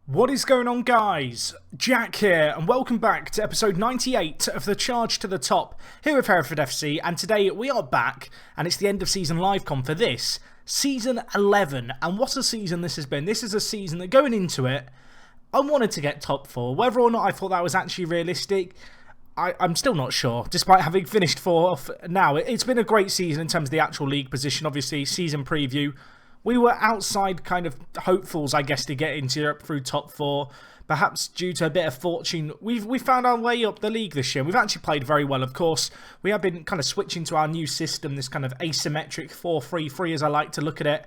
What is going on, guys? Jack here, and welcome back to episode 98 of the Charge to the Top here with Hereford FC. And today we are back, and it's the end of season livecon for this season 11. And what a season this has been! This is a season that going into it, I wanted to get top 4. Whether or not I thought that was actually realistic, I'm still not sure, despite having finished 4th now. It's been a great season in terms of the actual league position. Obviously, season preview, we were outside kind of hopefuls, I guess, to get into Europe through top 4. Perhaps due to a bit of fortune, we found our way up the league this year. We've actually played very well, of course. We have been kind of switching to our new system, this kind of asymmetric 4-3-3 as I like to look at it.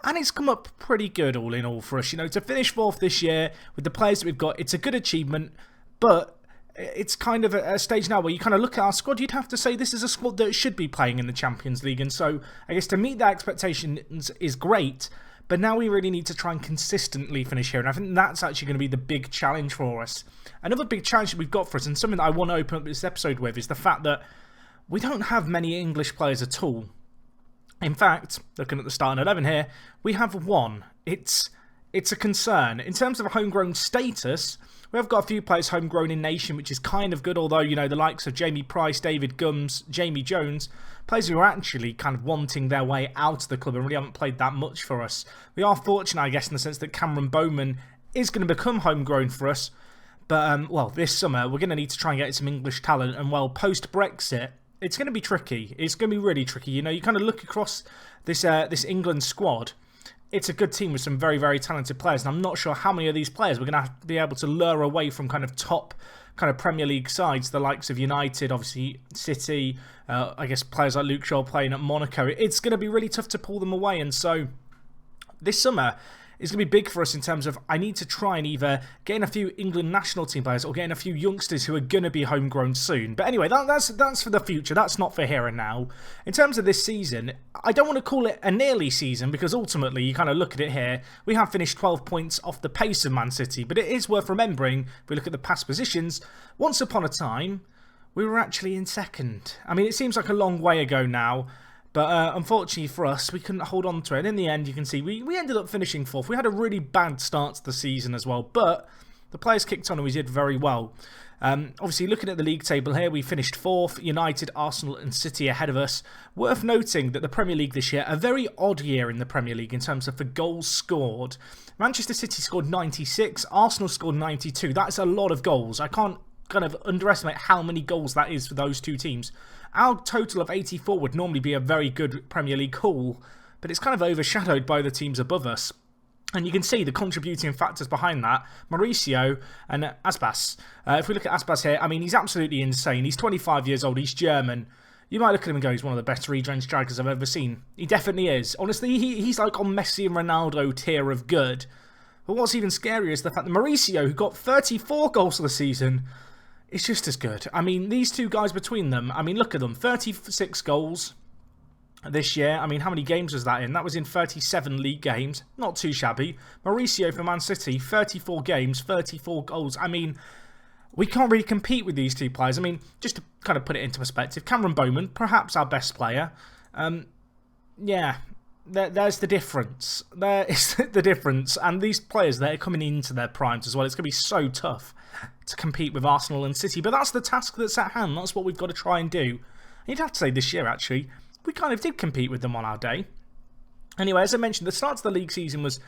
And it's come up pretty good all in all for us. You know, to finish 4th this year with the players that we've got, it's a good achievement. But it's kind of a stage now where you kind of look at our squad, you'd have to say this is a squad that should be playing in the Champions League. And so I guess to meet that expectations is great, but now we really need to try and consistently finish here. And I think that's actually going to be the big challenge for us. Another big challenge that we've got for us, and something that I want to open up this episode with, is the fact that we don't have many English players at all. In fact, looking at the starting 11 here, we have one. It's a concern. In terms of homegrown status, we have got a few players homegrown in nation, which is kind of good, although, you know, the likes of Jamie Price, David Gums, Jamie Jones, players who are actually kind of wanting their way out of the club and really haven't played that much for us. We are fortunate, I guess, in the sense that Cameron Bowman is going to become homegrown for us. But, well, this summer, we're going to need to try and get some English talent. And, well, post-Brexit, it's going to be tricky. It's going to be really tricky. You know, you kind of look across this England squad. It's a good team with some very, very talented players. And I'm not sure how many of these players we're going to have to be able to lure away from kind of top kind of Premier League sides, the likes of United, obviously City, I guess players like Luke Shaw playing at Monaco. It's going to be really tough to pull them away. And so this summer is going to be big for us in terms of I need to try and either get in a few England national team players or get in a few youngsters who are going to be homegrown soon. But anyway, that's for the future. That's not for here and now. In terms of this season, I don't want to call it a nearly season because ultimately you kind of look at it here. We have finished 12 points off the pace of Man City, but it is worth remembering, if we look at the past positions, once upon a time, we were actually in second. I mean, it seems like a long way ago now. But unfortunately for us, we couldn't hold on to it. And in the end, you can see we ended up finishing 4th. We had a really bad start to the season as well. But the players kicked on and we did very well. Obviously, looking at the league table here, we finished 4th. United, Arsenal and City ahead of us. Worth noting that the Premier League this year, a very odd year in the Premier League in terms of the goals scored. Manchester City scored 96. Arsenal scored 92. That's a lot of goals. I can't kind of underestimate how many goals that is for those two teams. Our total of 84 would normally be a very good Premier League haul, but it's kind of overshadowed by the teams above us. And you can see the contributing factors behind that, Mauricio and Aspas. If we look at Aspas here, I mean, he's absolutely insane. He's 25 years old, he's German. You might look at him and go, he's one of the best redrawn strikers I've ever seen. He definitely is. Honestly, he's like on Messi and Ronaldo tier of good. But what's even scarier is the fact that Mauricio, who got 34 goals for the season, it's just as good. I mean, these two guys between them, I mean, look at them. 36 goals this year. I mean, how many games was that in? That was in 37 league games. Not too shabby. Mauricio for Man City, 34 games, 34 goals. I mean, we can't really compete with these two players. I mean, just to kind of put it into perspective, Cameron Bowman, perhaps our best player. Yeah, there's the difference. There is the difference. And these players, they're coming into their primes as well. It's going to be so tough to compete with Arsenal and City. But that's the task that's at hand. That's what we've got to try and do. And you'd have to say this year, actually, we kind of did compete with them on our day. Anyway, as I mentioned, the start of the league season was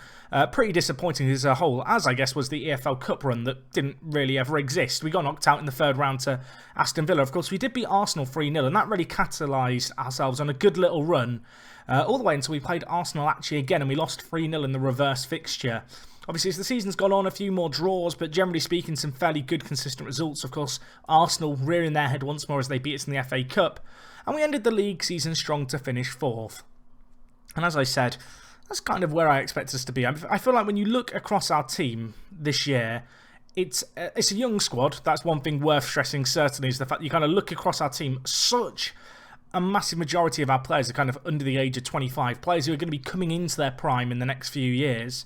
pretty disappointing as a whole, as I guess was the EFL Cup run that didn't really ever exist. We got knocked out in the 3rd round to Aston Villa. Of course, we did beat Arsenal 3-0, and that really catalysed ourselves on a good little run, all the way until we played Arsenal actually again, and we lost 3-0 in the reverse fixture. Obviously, as the season's gone on, a few more draws, but generally speaking, some fairly good, consistent results. Of course, Arsenal rearing their head once more as they beat us in the FA Cup. And we ended the league season strong to finish 4th. And as I said, that's kind of where I expect us to be. I feel like when you look across our team this year, it's a young squad. That's one thing worth stressing, certainly, is the fact that you kind of look across our team. Such a massive majority of our players are kind of under the age of 25. Players who are going to be coming into their prime in the next few years.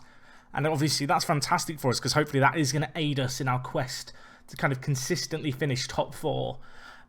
And obviously that's fantastic for us because hopefully that is going to aid us in our quest to kind of consistently finish top 4.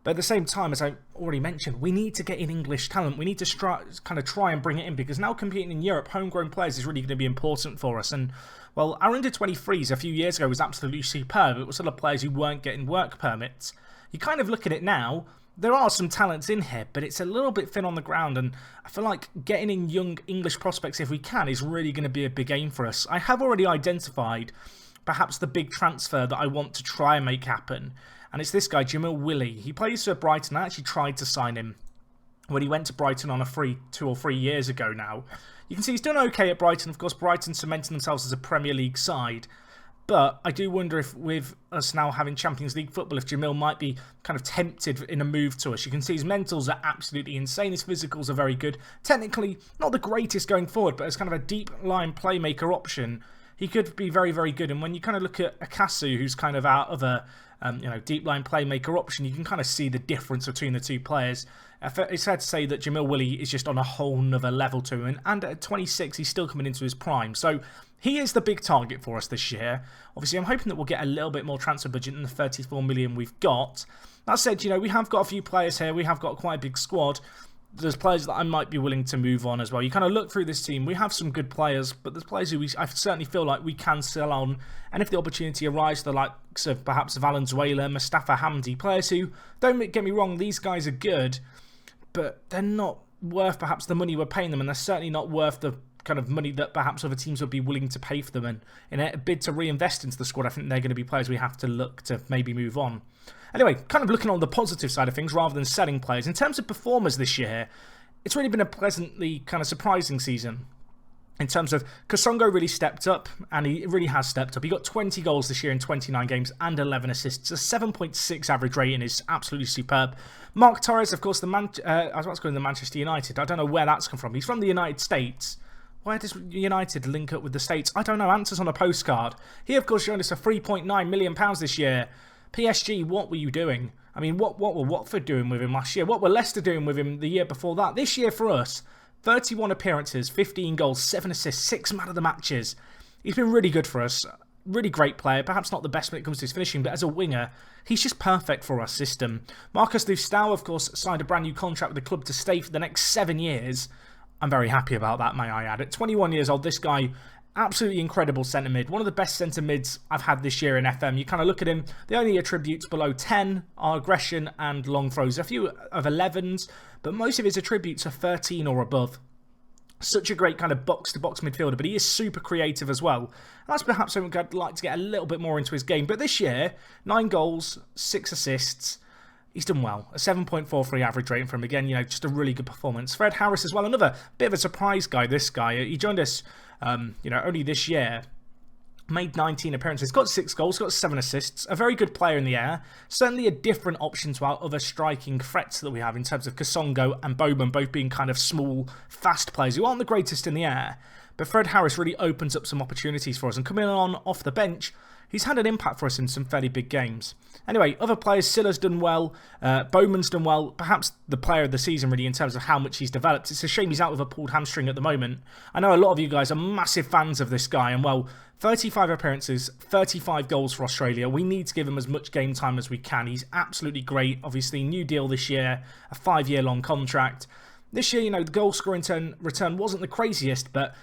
But at the same time, as I already mentioned, we need to get in English talent. We need to try and bring it in, because now competing in Europe, homegrown players is really going to be important for us. And, well, our under-23s a few years ago was absolutely superb. It was sort of players who weren't getting work permits. You kind of look at it now, there are some talents in here, but it's a little bit thin on the ground, and I feel like getting in young English prospects, if we can, is really going to be a big aim for us. I have already identified perhaps the big transfer that I want to try and make happen, and it's this guy, Jamil Willy. He plays for Brighton. I actually tried to sign him when he went to Brighton on a free 2 or 3 years ago now. You can see he's done okay at Brighton. Of course, Brighton cementing themselves as a Premier League side. But I do wonder if, with us now having Champions League football, if Jamil might be kind of tempted in a move to us. You can see his mentals are absolutely insane. His physicals are very good. Technically, not the greatest going forward, but as kind of a deep line playmaker option, he could be very, very good. And when you kind of look at Akasu, who's kind of out of a deep line playmaker option, you can kind of see the difference between the two players. It's fair to say that Jamil Willy is just on a whole nother level to him, and at 26 he's still coming into his prime, so he is the big target for us this year. Obviously I'm hoping that we'll get a little bit more transfer budget than the 34 million we've got. That said, we have got a few players here, we have got quite a big squad. There's players that I might be willing to move on as well. You kind of look through this team, we have some good players, but there's players who I certainly feel like we can sell on, and if the opportunity arrives, the likes of perhaps Valenzuela, Mustafa Hamdi, players who, don't get me wrong, these guys are good, but they're not worth perhaps the money we're paying them, and they're certainly not worth the kind of money that perhaps other teams would be willing to pay for them. And in a bid to reinvest into the squad, I think they're going to be players we have to look to maybe move on. Anyway, kind of looking on the positive side of things rather than selling players, in terms of performers this year, it's really been a pleasantly kind of surprising season. In terms of Kasongo really stepped up, and he really has stepped up. He got 20 goals this year in 29 games and 11 assists. A 7.6 average rating is absolutely superb. Mark Torres, of course, I was about to go in the Manchester United. I don't know where that's come from. He's from the United States. Where does United link up with the States? I don't know. Answers on a postcard. He, of course, showed us for £3.9 million this year. PSG, what were you doing? I mean, what were Watford doing with him last year? What were Leicester doing with him the year before that? This year for us, 31 appearances, 15 goals, 7 assists, 6 man of the matches. He's been really good for us. Really great player. Perhaps not the best when it comes to his finishing, but as a winger, he's just perfect for our system. Marcus Lustau, of course, signed a brand new contract with the club to stay for the next 7 years. I'm very happy about that, may I add. At 21 years old, this guy, absolutely incredible centre mid. One of the best centre mids I've had this year in FM. You kind of look at him, the only attributes below 10 are aggression and long throws. A few of 11s, but most of his attributes are 13 or above. Such a great kind of box-to-box midfielder, but he is super creative as well. And that's perhaps something I'd like to get a little bit more into his game. But this year, 9 goals, 6 assists. He's done well. A 7.43 average rating for him. Again, just a really good performance. Fred Harris as well, another bit of a surprise guy, this guy. He joined us, only this year. Made 19 appearances, got 6 goals, got 7 assists. A very good player in the air. Certainly a different option to our other striking threats that we have in terms of Kasongo and Bowman, both being kind of small, fast players who aren't the greatest in the air. But Fred Harris really opens up some opportunities for us. And coming on off the bench, he's had an impact for us in some fairly big games. Anyway, other players, Silla's done well, Bowman's done well, perhaps the player of the season really in terms of how much he's developed. It's a shame he's out with a pulled hamstring at the moment. I know a lot of you guys are massive fans of this guy, and well, 35 appearances, 35 goals for Australia. We need to give him as much game time as we can. He's absolutely great. Obviously, new deal this year, a 5-year-long contract. This year, the goal scoring return wasn't the craziest, but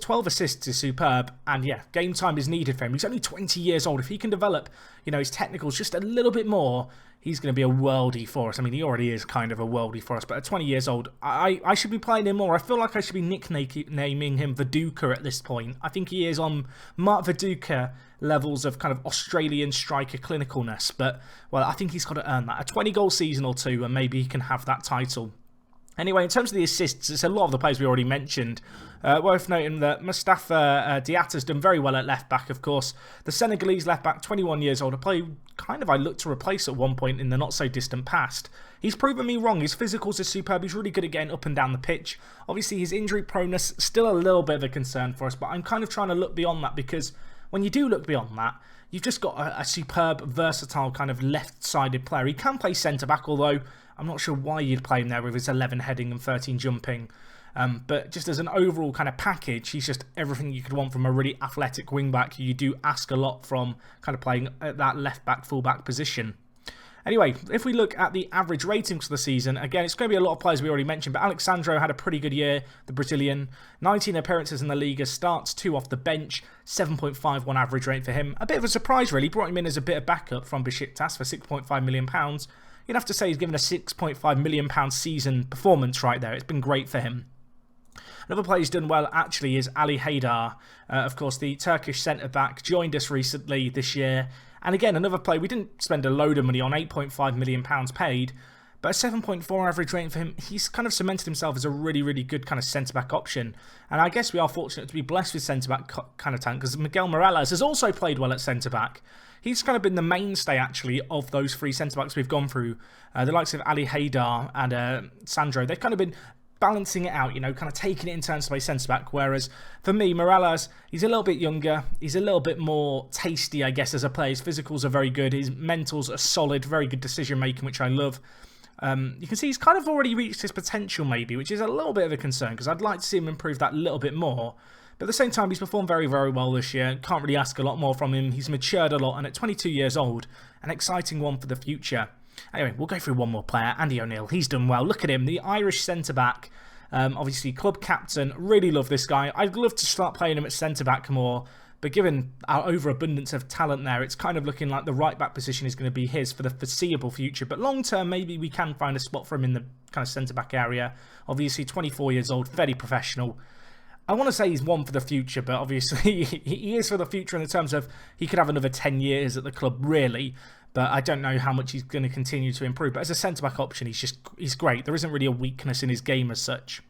12 assists is superb. And yeah, game time is needed for him. He's only 20 years old. If he can develop, his technicals just a little bit more, he's going to be a worldie for us. I mean, he already is kind of a worldie for us, but at 20 years old, I should be playing him more. I feel like I should be nicknaming him Viduka at this point. I think he is on Mark Viduka levels of kind of Australian striker clinicalness, but, well, I think he's got to earn that. A 20-goal season or two, and maybe he can have that title. Anyway, in terms of the assists, it's a lot of the players we already mentioned. Worth noting that Mustafa Diatta's done very well at left-back, of course. The Senegalese left-back, 21 years old, a player I looked to replace at one point in the not-so-distant past. He's proven me wrong. His physicals are superb. He's really good at getting up and down the pitch. Obviously, his injury proneness, still a little bit of a concern for us, but I'm kind of trying to look beyond that, because when you do look beyond that, you've just got a superb, versatile kind of left-sided player. He can play centre-back, although I'm not sure why you'd play him there with his 11 heading and 13 jumping. But just as an overall kind of package, he's just everything you could want from a really athletic wing-back. You do ask a lot from kind of playing at that left-back, full-back position. Anyway, if we look at the average ratings for the season, again, it's going to be a lot of players we already mentioned, but Alex Sandro had a pretty good year, the Brazilian. 19 appearances in the Liga, starts 2 off the bench, 7.51 average rate for him. A bit of a surprise, really. Brought him in as a bit of backup from Besiktas for £6.5 million. You'd have to say he's given a £6.5 million season performance right there. It's been great for him. Another player who's done well, actually, is Ali Haydar. Of course, the Turkish centre-back joined us recently this year. And again, another player, we didn't spend a load of money on, £8.5 million paid, but a 7.4 average rating for him. He's kind of cemented himself as a really, really good kind of centre-back option. And I guess we are fortunate to be blessed with centre-back kind of talent, because Miguel Morales has also played well at centre-back. He's kind of been the mainstay, actually, of those 3 centre-backs we've gone through. The likes of Ali Haydar and Sandro, they've kind of been balancing it out, kind of taking it in turns to play centre-back, whereas for me, Morales, he's a little bit younger, he's a little bit more tasty, I guess, as a player. His physicals are very good, his mentals are solid, very good decision-making, which I love. You can see he's kind of already reached his potential, maybe, which is a little bit of a concern, because I'd like to see him improve that a little bit more. But at the same time, he's performed very, very well this year. Can't really ask a lot more from him. He's matured a lot, and at 22 years old, an exciting one for the future. Anyway, we'll go through one more player, Andy O'Neill. He's done well. Look at him, the Irish centre-back. Obviously, club captain. Really love this guy. I'd love to start playing him at centre-back more, but given our overabundance of talent there, it's kind of looking like the right-back position is going to be his for the foreseeable future. But long-term, maybe we can find a spot for him in the kind of centre-back area. Obviously, 24 years old, very professional. I want to say he's one for the future, but obviously he is for the future in the terms of he could have another 10 years at the club, really. But I don't know how much he's going to continue to improve. But as a centre-back option, he's great. There isn't really a weakness in his game as such.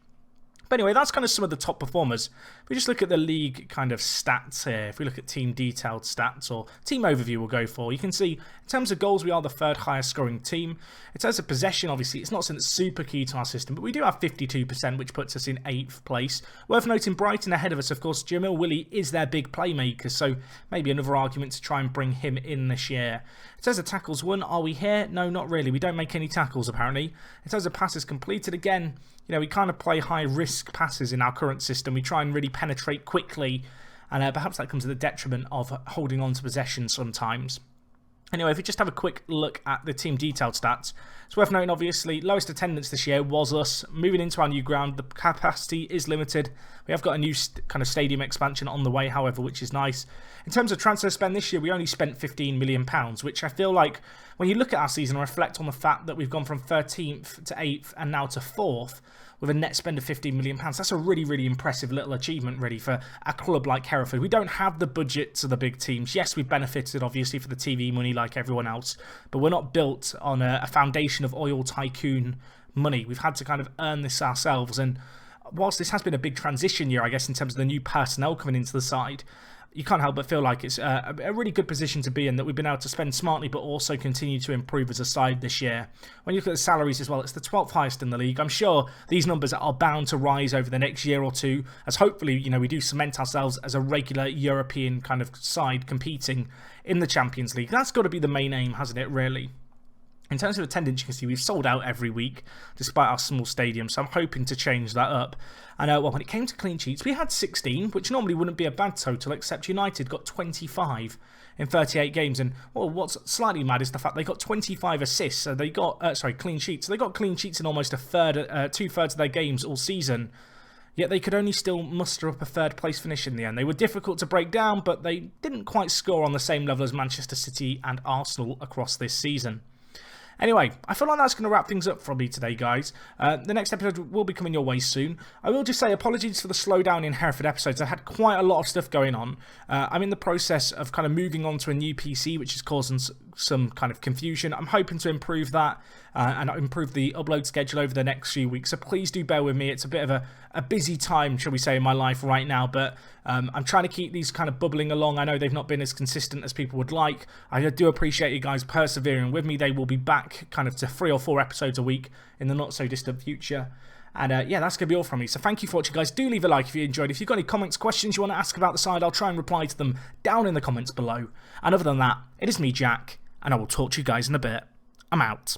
But anyway, that's kind of some of the top performers. If we just look at the league kind of stats here, if we look at team detailed stats or team overview we'll go for, you can see in terms of goals, we are the 3rd highest scoring team. In terms of possession, obviously, it's not something that's super key to our system, but we do have 52%, which puts us in 8th place. Worth noting, Brighton ahead of us, of course. Jamil Willy is their big playmaker, so maybe another argument to try and bring him in this year. In terms of tackles won, are we here? No, not really. We don't make any tackles, apparently. In terms of passes completed, again, we kind of play high-risk passes in our current system. We try and really penetrate quickly, and perhaps that comes at the detriment of holding on to possession sometimes. Anyway, if we just have a quick look at the team detailed stats, it's worth noting, obviously, lowest attendance this year was us. Moving into our new ground, the capacity is limited. We have got a new kind of stadium expansion on the way, however, which is nice. In terms of transfer spend this year, we only spent £15 million, which I feel like when you look at our season and reflect on the fact that we've gone from 13th to 8th and now to 4th, with a net spend of £15 million. That's a really, really impressive little achievement, really, for a club like Hereford. We don't have the budget to the big teams. Yes, we've benefited, obviously, for the TV money like everyone else, but we're not built on a foundation of oil tycoon money. We've had to kind of earn this ourselves, and whilst this has been a big transition year, I guess, in terms of the new personnel coming into the side, you can't help but feel like it's a really good position to be in, that we've been able to spend smartly but also continue to improve as a side this year. When you look at the salaries as well, it's the 12th highest in the league. I'm sure these numbers are bound to rise over the next year or two, as hopefully, we do cement ourselves as a regular European kind of side competing in the Champions League. That's got to be the main aim, hasn't it, really? In terms of attendance, you can see we've sold out every week, despite our small stadium, so I'm hoping to change that up. And well, when it came to clean sheets, we had 16, which normally wouldn't be a bad total, except United got 25 in 38 games. And well, what's slightly mad is the fact they got 25 assists, so they got, clean sheets. So they got clean sheets in almost two-thirds of their games all season. Yet they could only still muster up a 3rd place finish in the end. They were difficult to break down, but they didn't quite score on the same level as Manchester City and Arsenal across this season. Anyway, I feel like that's going to wrap things up for me today, guys. The next episode will be coming your way soon. I will just say apologies for the slowdown in Hereford episodes. I had quite a lot of stuff going on. I'm in the process of kind of moving on to a new PC, which is causing some kind of confusion. I'm hoping to improve that and improve the upload schedule over the next few weeks. So please do bear with me. It's a bit of a busy time, shall we say, in my life right now. But I'm trying to keep these kind of bubbling along. I know they've not been as consistent as people would like. I do appreciate you guys persevering with me. They will be back kind of to 3 or 4 episodes a week in the not so distant future. And yeah, that's going to be all from me. So thank you for watching, guys. Do leave a like if you enjoyed. If you've got any comments, questions you want to ask about the side, I'll try and reply to them down in the comments below. And other than that, it is me, Jack, and I will talk to you guys in a bit. I'm out.